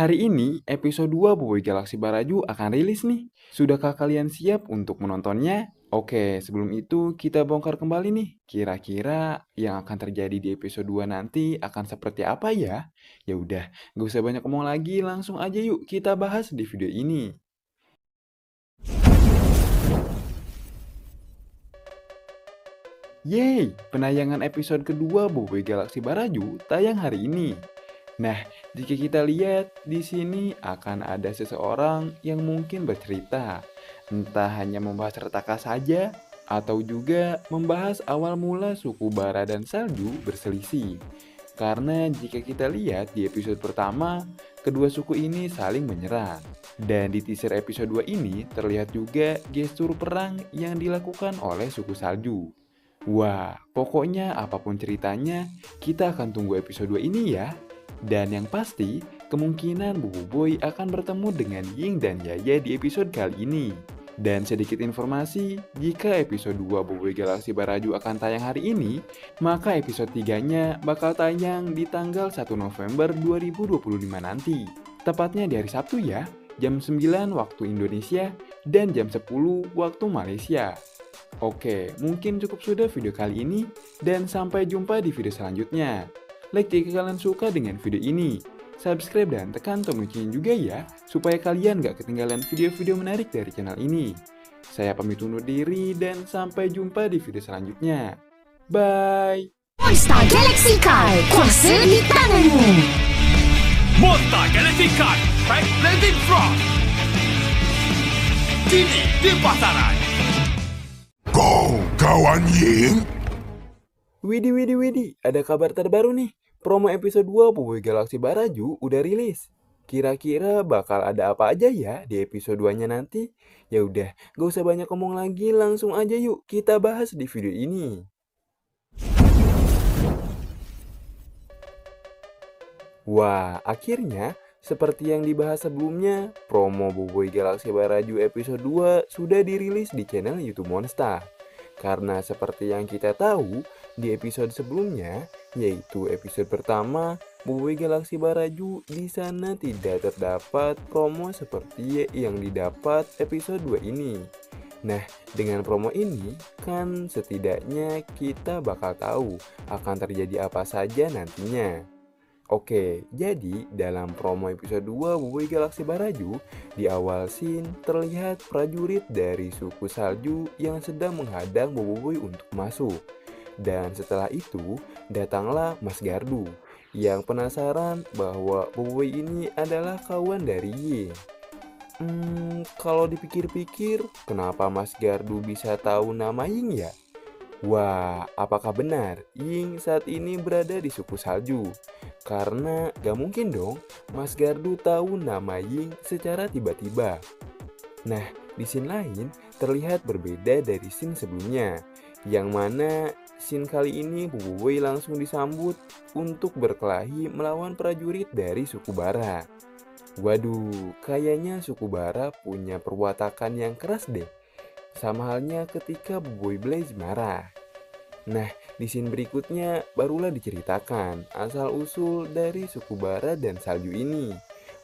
Hari ini episode 2 Boboiboy Galaksi Baraju akan rilis nih. Sudahkah kalian siap untuk menontonnya? Oke, sebelum itu kita bongkar kembali nih. Kira-kira yang akan terjadi di episode 2 nanti akan seperti apa ya? Ya udah, gak usah banyak ngomong lagi, langsung aja yuk kita bahas di video ini. Yeay, penayangan episode kedua Boboiboy Galaksi Baraju tayang hari ini. Nah, jika kita lihat di sini akan ada seseorang yang mungkin bercerita, entah hanya membahas Retaka saja atau juga membahas awal mula suku Bara dan Salju berselisih. Karena jika kita lihat di episode pertama, kedua suku ini saling menyerang. Dan di teaser episode 2 ini terlihat juga gestur perang yang dilakukan oleh suku Salju. Wah, pokoknya apapun ceritanya, kita akan tunggu episode 2 ini ya. Dan yang pasti, kemungkinan Boboiboy akan bertemu dengan Ying dan Yaya di episode kali ini. Dan sedikit informasi, jika episode 2 Boboiboy Galaksi Baraju akan tayang hari ini, maka episode 3-nya bakal tayang di tanggal 1 November 2025 nanti. Tepatnya di hari Sabtu ya, jam 9 waktu Indonesia dan jam 10 waktu Malaysia. Oke, mungkin cukup sudah video kali ini, dan sampai jumpa di video selanjutnya. Like jika kalian suka dengan video ini, subscribe dan tekan tombol lonceng juga ya, supaya kalian gak ketinggalan video-video menarik dari channel ini. Saya pamit undur diri dan sampai jumpa di video selanjutnya. Bye! Monster Galaxy Card, kuasa di tanganmu. Monster Galaxy Card, Pack Blending Frog. Kini di pasaran. Kau kawan Ying? Widih, ada kabar terbaru nih. Promo episode 2 Boboiboy Galaksi Baraju udah rilis. Kira-kira bakal ada apa aja ya di episode 2-nya nanti? Ya udah, gak usah banyak ngomong lagi, langsung aja yuk kita bahas di video ini. Wah, akhirnya seperti yang dibahas sebelumnya, promo Boboiboy Galaksi Baraju episode 2 sudah dirilis di channel YouTube Monster. Karena seperti yang kita tahu, di episode sebelumnya, yaitu episode pertama, Boboiboy Galaksi Baraju di sana tidak terdapat promo seperti yang didapat episode 2 ini. Nah, dengan promo ini, kan setidaknya kita bakal tahu akan terjadi apa saja nantinya. Oke, jadi dalam promo episode 2 Boboiboy Galaksi Baraju, di awal scene terlihat prajurit dari suku Salju yang sedang menghadang Boboiboy untuk masuk. Dan setelah itu, datanglah Mas Gardu yang penasaran bahwa Boboiboy ini adalah kawan dari Ying. Kalau dipikir-pikir, kenapa Mas Gardu bisa tahu nama Ying ya? Wah, apakah benar Ying saat ini berada di suku Salju? Karena gak mungkin dong Mas Gardu tahu nama Ying secara tiba-tiba. Nah, di scene lain terlihat berbeda dari scene sebelumnya, yang mana scene kali ini Boboiboy langsung disambut untuk berkelahi melawan prajurit dari suku Bara. Waduh, kayaknya suku Bara punya perwatakan yang keras deh. Sama halnya ketika Boboiboy Blaze marah. Nah, di scene berikutnya barulah diceritakan asal-usul dari suku Bara dan Salju ini.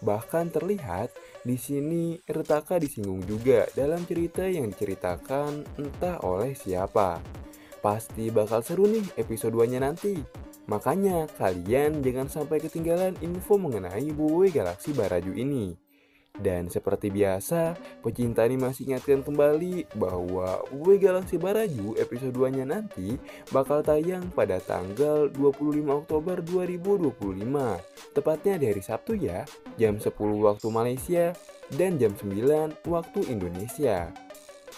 Bahkan terlihat di sini Retaka disinggung juga dalam cerita yang diceritakan entah oleh siapa. Pasti bakal seru nih episode 2-nya nanti. Makanya kalian jangan sampai ketinggalan info mengenai Boboiboy Galaksi Baraju ini. Dan seperti biasa, pecinta animasi ingatkan kembali bahwa Boboiboy Galaksi Baraju episode 2-nya nanti bakal tayang pada tanggal 25 Oktober 2025. Tepatnya di hari Sabtu ya, jam 10 waktu Malaysia dan jam 9 waktu Indonesia.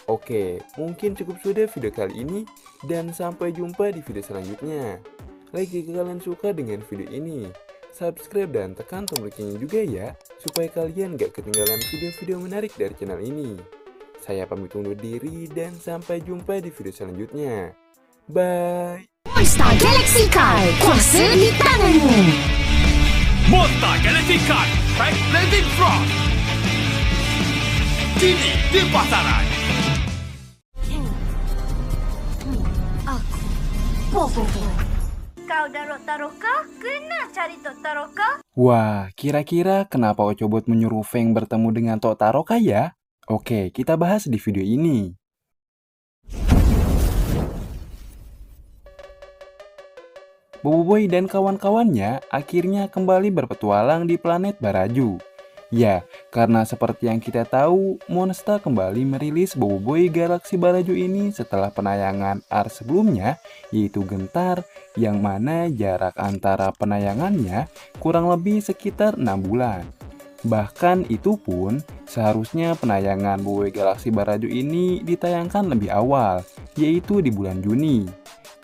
Oke, mungkin cukup sudah video kali ini dan sampai jumpa di video selanjutnya. Like jika kalian suka dengan video ini. Subscribe dan tekan tombol loncengnya juga ya, supaya kalian gak ketinggalan video-video menarik dari channel ini. Saya pamit undur diri dan sampai jumpa di video selanjutnya. Bye! Monster Galaxy Card, kuasa di tanganmu. Monster Galaxy Card, Pack Blending Frog. Kini di pasaran. Aku, Boboiboy. Kau taruh-taruh kah? Kena cari taruh kah? Wah, kira-kira kenapa Ochobot menyuruh Feng bertemu dengan Tok Taroka ya? Oke, kita bahas di video ini. Boboiboy dan kawan-kawannya akhirnya kembali berpetualang di planet Baraju. Ya, karena seperti yang kita tahu, Monster kembali merilis Boboiboy Galaksi Baraju ini setelah penayangan ARC sebelumnya, yaitu Gentar, yang mana jarak antara penayangannya kurang lebih sekitar 6 bulan. Bahkan itu pun, seharusnya penayangan Boboiboy Galaksi Baraju ini ditayangkan lebih awal, yaitu di bulan Juni.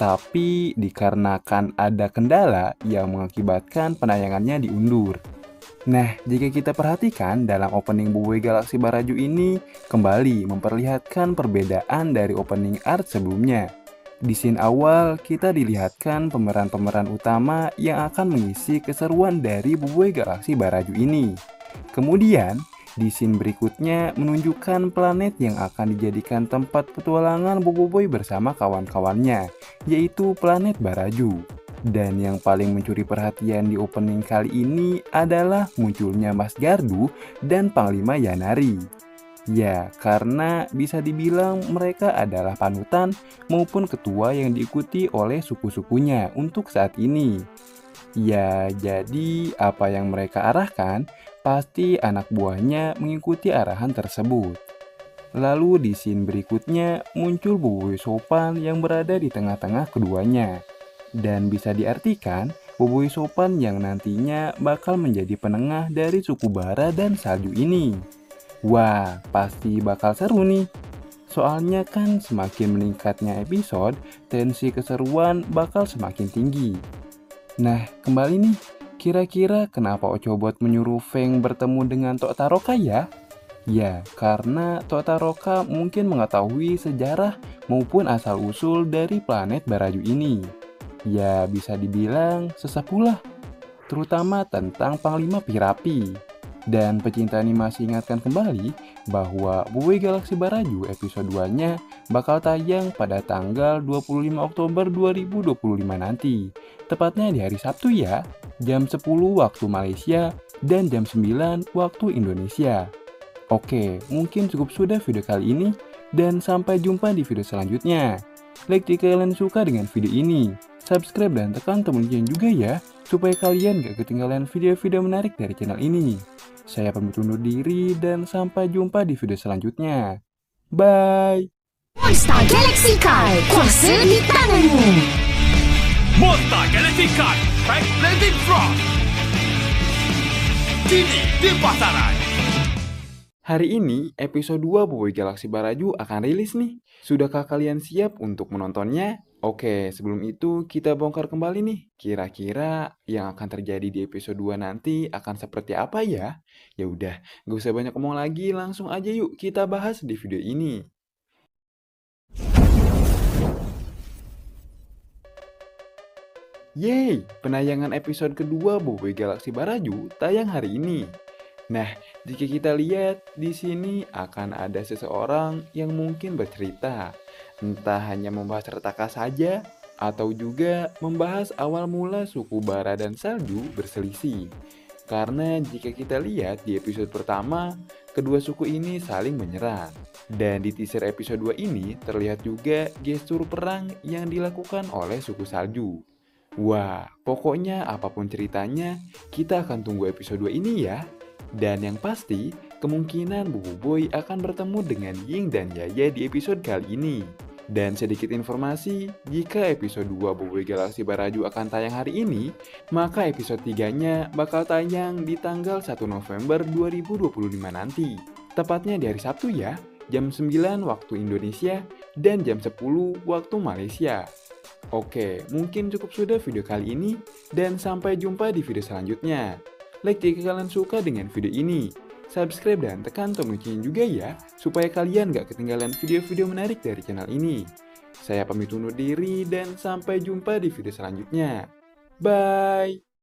Tapi dikarenakan ada kendala yang mengakibatkan penayangannya diundur. Nah, jika kita perhatikan dalam opening Boboiboy Galaksi Baraju ini kembali memperlihatkan perbedaan dari opening art sebelumnya. Di scene awal, kita dilihatkan pemeran-pemeran utama yang akan mengisi keseruan dari Boboiboy Galaksi Baraju ini. Kemudian, di scene berikutnya menunjukkan planet yang akan dijadikan tempat petualangan Boboiboy bersama kawan-kawannya, yaitu planet Baraju. Dan yang paling mencuri perhatian di opening kali ini adalah munculnya Mas Gardu dan Panglima Yanari. Ya, karena bisa dibilang mereka adalah panutan maupun ketua yang diikuti oleh suku-sukunya untuk saat ini. Ya, jadi apa yang mereka arahkan, pasti anak buahnya mengikuti arahan tersebut. Lalu di scene berikutnya muncul Boboiboy Sopan yang berada di tengah-tengah keduanya. Dan bisa diartikan, Boboiboy Sopan yang nantinya bakal menjadi penengah dari suku bara dan salju ini. Wah, pasti bakal seru nih. Soalnya kan semakin meningkatnya episode, tensi keseruan bakal semakin tinggi. Nah, kembali nih, kira-kira kenapa Ochobot menyuruh Feng bertemu dengan Tok Taroka ya? Ya, karena Tok Taroka mungkin mengetahui sejarah maupun asal-usul dari planet Baraju ini. Ya, bisa dibilang sesepuh, terutama tentang Panglima Pirapi. Dan pecinta animasi ingatkan kembali bahwa Boboiboy Galaksi Baraju episode 2-nya bakal tayang pada tanggal 25 Oktober 2025 nanti. Tepatnya di hari Sabtu ya, jam 10 waktu Malaysia dan jam 9 waktu Indonesia. Oke, mungkin cukup sudah video kali ini dan sampai jumpa di video selanjutnya. Like jika kalian suka dengan video ini, subscribe dan tekan tombol lonceng juga ya, supaya kalian gak ketinggalan video-video menarik dari channel ini. Saya pamit undur diri dan sampai jumpa di video selanjutnya. Bye! Monster Galaxy Card, kuasa di tanganmu. Monster Galaxy Card Pack Blazing Frost kini di pasaran. Hari ini episode 2 Boboiboy Galaksi Baraju akan rilis nih. Sudahkah kalian siap untuk menontonnya? Oke, sebelum itu kita bongkar kembali nih. Kira-kira yang akan terjadi di episode 2 nanti akan seperti apa ya? Ya udah, gak usah banyak ngomong lagi, langsung aja yuk kita bahas di video ini. Yeay, penayangan episode kedua Boboiboy Galaksi Baraju tayang hari ini. Nah, jika kita lihat di sini akan ada seseorang yang mungkin bercerita, entah hanya membahas Retaka saja atau juga membahas awal mula suku bara dan salju berselisih. Karena jika kita lihat di episode pertama, kedua suku ini saling menyerang. Dan di teaser episode 2 ini terlihat juga gestur perang yang dilakukan oleh suku salju. Wah, pokoknya apapun ceritanya, kita akan tunggu episode 2 ini ya. Dan yang pasti, kemungkinan Boboiboy akan bertemu dengan Ying dan Yaya di episode kali ini. Dan sedikit informasi, jika episode 2 Boboiboy Galaksi Baraju akan tayang hari ini, maka episode 3-nya bakal tayang di tanggal 1 November 2025 nanti. Tepatnya di hari Sabtu ya, jam 9 waktu Indonesia dan jam 10 waktu Malaysia. Oke, mungkin cukup sudah video kali ini, dan sampai jumpa di video selanjutnya. Like jika kalian suka dengan video ini, subscribe dan tekan tombol lonceng juga ya, supaya kalian gak ketinggalan video-video menarik dari channel ini. Saya pamit undur diri dan sampai jumpa di video selanjutnya. Bye!